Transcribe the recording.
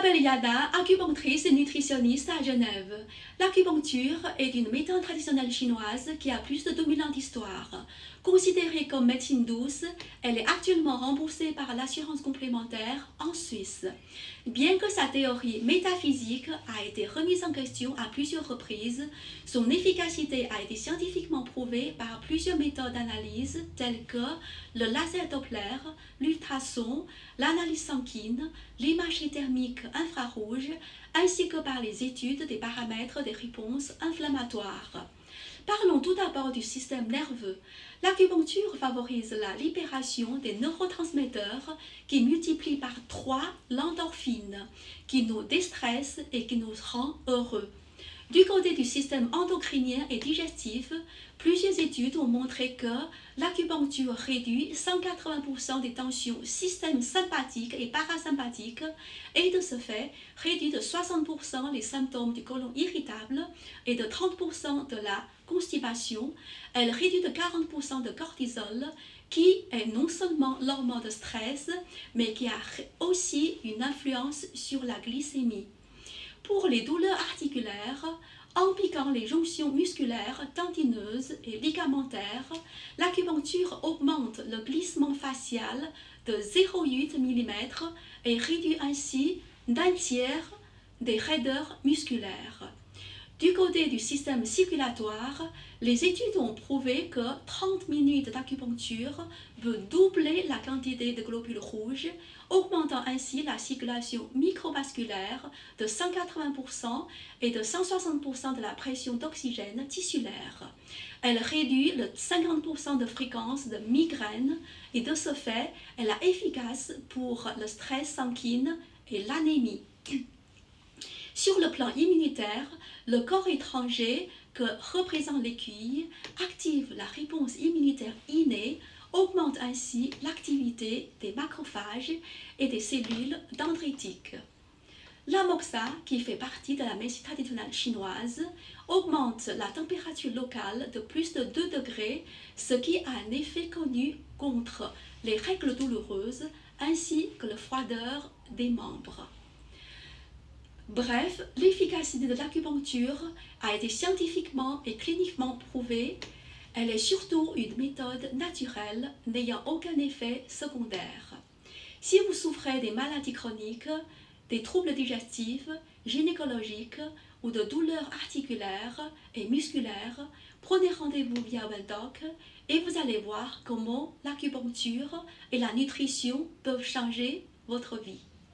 m'appelle Yana, acupunctrice et nutritionniste à Genève. L'acupuncture est une méthode traditionnelle chinoise qui a plus de 2000 ans d'histoire. Considérée comme médecine douce, elle est actuellement remboursée par l'assurance complémentaire en Suisse. Bien que sa théorie métaphysique a été remise en question à plusieurs reprises, son efficacité a été scientifiquement prouvée par plusieurs méthodes d'analyse telles que le laser Doppler, l'ultrason, l'analyse sanguine, l'imagerie thermique infrarouge, ainsi que par les études des paramètres des réponses inflammatoires. Parlons tout d'abord du système nerveux. L'acupuncture favorise la libération des neurotransmetteurs qui multiplient par 3 l'endorphine, qui nous déstresse et qui nous rend heureux. Du côté du système endocrinien et digestif, plusieurs études ont montré que l'acupuncture réduit 180% des tensions système sympathique et parasympathique et de ce fait réduit de 60% les symptômes du côlon irritable et de 30% de la constipation. Elle réduit de 40% de cortisol qui est non seulement l'hormone de stress mais qui a aussi une influence sur la glycémie. Pour les douleurs articulaires, en piquant les jonctions musculaires, tendineuses et ligamentaires, l'acupuncture augmente le glissement facial de 0,8 mm et réduit ainsi d'un tiers des raideurs musculaires. Du côté du système circulatoire, les études ont prouvé que 30 minutes d'acupuncture peut doubler la quantité de globules rouges, augmentant ainsi la circulation microvasculaire de 180% et de 160% de la pression d'oxygène tissulaire. Elle réduit de 50% de fréquence de migraine et de ce fait, elle est efficace pour le stress sanguin et l'anémie. Sur le plan immunitaire, le corps étranger que représente l'écuye active la réponse immunitaire innée, augmente ainsi l'activité des macrophages et des cellules dendritiques. La moxa, qui fait partie de la médecine traditionnelle chinoise, augmente la température locale de plus de 2 degrés, ce qui a un effet connu contre les règles douloureuses ainsi que la froideur des membres. Bref, l'efficacité de l'acupuncture a été scientifiquement et cliniquement prouvée. Elle est surtout une méthode naturelle n'ayant aucun effet secondaire. Si vous souffrez des maladies chroniques, des troubles digestifs, gynécologiques ou de douleurs articulaires et musculaires, prenez rendez-vous via Welldoc et vous allez voir comment l'acupuncture et la nutrition peuvent changer votre vie.